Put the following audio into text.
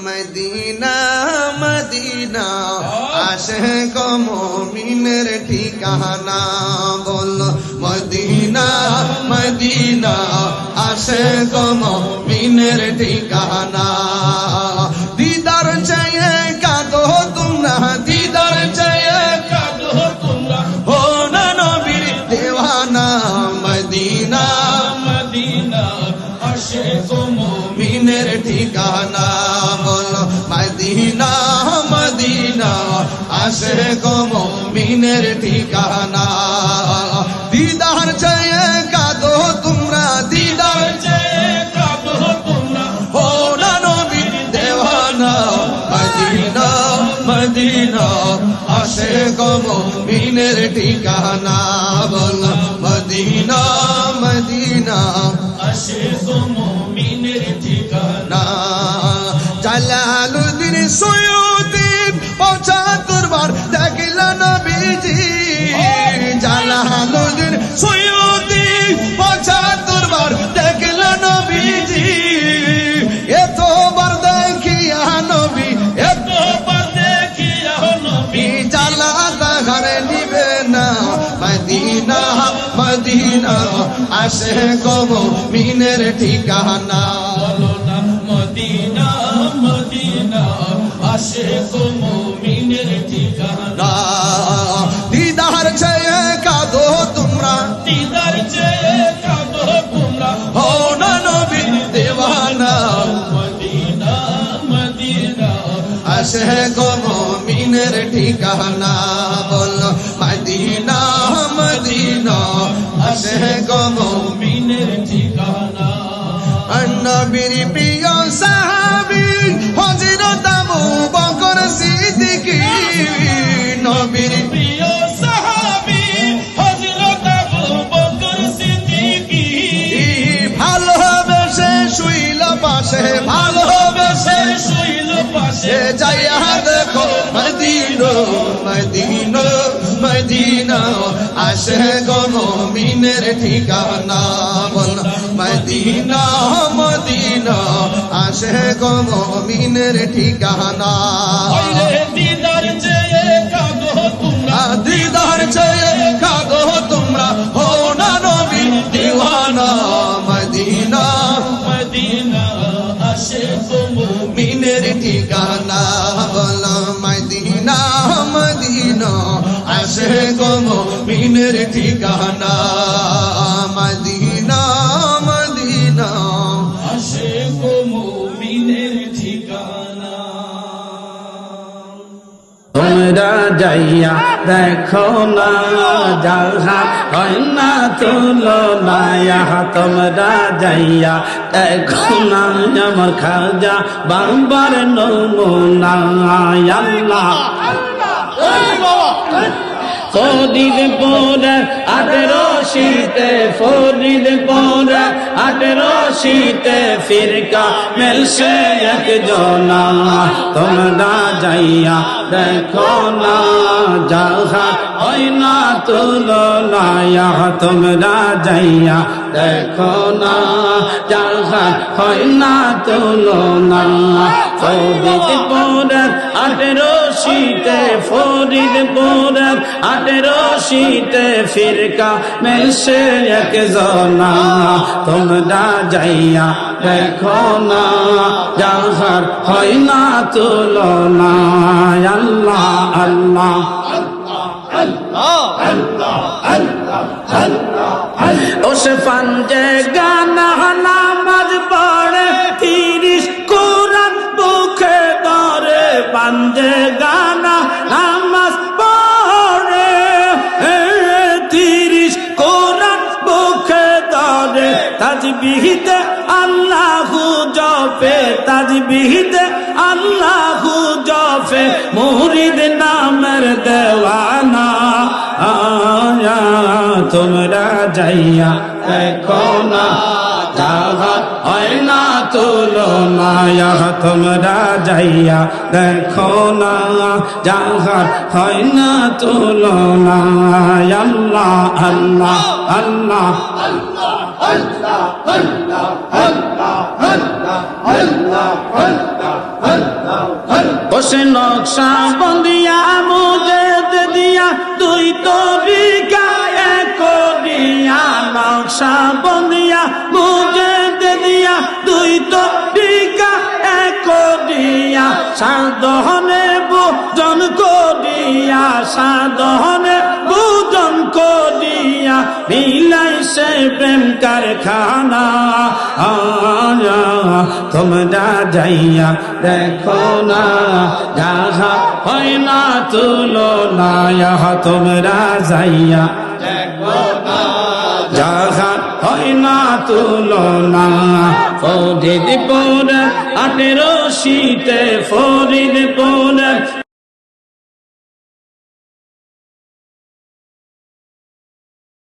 Medina Medina Ashiq মুমিনের ঠিকানা বল Medina Medina Ashiq মুমিনের ঠিকানা দিদার চাইয়ে কাঁদো তোমরা দিদার চাইয়ে কাঁদো তোমরা ও না নবীর দেওয়ানা মদিনা মদিনা আশিক মুমিনের ঠিকানা বল মদিনা মদিনা আশিক মুমিনের ঠিকানা দিদার চাইয়ে কাঁদো তোমরা দিদার চাইয়ে কাঁদো তোমরা ও না নবীর দেওয়ানা মদিনা মদিনা আশিক মুমিনের ঠিকানা বল মদিনা মদিনা আশিক মুমিনের ঠিকানা জালালুদ্দিন সৈয়দী ৭৫ বার দেখল নবীজি জালালুদ্দিন সৈয়দী ৭৫ বার দেখল নবীজি এতবার দেখিয়া নবী এতবার দেখিয়া নবী জালা ঘরে নিবে না মদিনা মদিনা আশিক মুমিনের ঠিকানা বলো না মদিনা মদিনা আশিক মুমিনের ঠিকানা দিদার চেয়ে কাঁদো তোমরা দিদার চেয়ে কাঁদো তোমরা ও না নবীর দেওয়ানা মদিনা মদিনা আশিক মুমিনের ঠিকানা বল মদিনা মদিনা আশিক মুমিনের ঠিকানা নবীর প্রিয় সাহাবী হযরত আবু বকর সিদ্দিক নবীর প্রিয় সাহাবী হযরত আবু বকর সিদ্দিক ভালোবেসে শুইল পাশে ভালোবেসে শুইল পাশে যাইয়া দেখো মদিনা মদিনা মদিনা আশিক মুমিনের ঠিকানা বল মদিনা মদিনা আশিক মুমিনের ঠিকানা দিদার চেয়ে কাঁদো তোমরা দিদার চেয়ে কাঁদো তোমরা হো না নবীর দিওয়ানা মদিনা মদিনা আশিক মুমিনের ঠিকানা বল মদিনা মদিনা আশিক মুমিনের ঠিকানা মদিনা মদিনা আশিক মুমিনের ঠিকানা তোমরা যাইয়া দেখো না যাহা হয় না তুলনা তোমরা যাইয়া দেখো না আমার খাজা বাবার নমুনা আল্লাহ ফরিদপুর 18শীতে ফরিদপুর 18শীতে ফিরকা মিলছে একজনা তোমরা যাইয়া দেখো না যাহা হয় না তুলনা তোমরা যাইয়া দেখো না যাহা হয় না তুলনা ফরিদপুর 18শীতে ফরিদপুর 18শীতে ফিরকা মিলছে একজনা তোমরা যাইয়া দেখো না যাহার হয় না তুলনা আল্লাহ আল্লাহ ওসে ফানজে গানা নামাজ পড়ে 30 কোরআন বুকে ধরে পাঞ্জে গানা নামাজ পড়ে 30 কোরআন বুকে ধরে তাজবিহতে আল্লাহু জপে তাজবিহতে আল্লাহু জপে মুরিদ নামের দেওয়ানা তোমরা যাইয়া দেখো না যাহা হয় না তুলনা তোমরা যাইয়া দেখো না যাহা হয় না তুলনা আল্লাহ আল্লাহ আল্লাহ আল্লাহ আল্লাহ আল্লাহ আল্লাহ আল্লাহ আল্লাহ उस नक्शा बंदिया मुझे दे दिया दुई तरीका एक दिया नक्शा बंदिया मुझे दे दिया दुई तरीका एक दिया साधने भोजन को दिया साधने भोजन को दिया मिलाई से प्रेम कारखाना তোমরা যাইয়া দেখো না যাহা হয় না তুলনা তোমরা যাইয়া দেখো না যাহা হয় না তুলনা ফরিদপুর 18 শীতে ফরিদপুর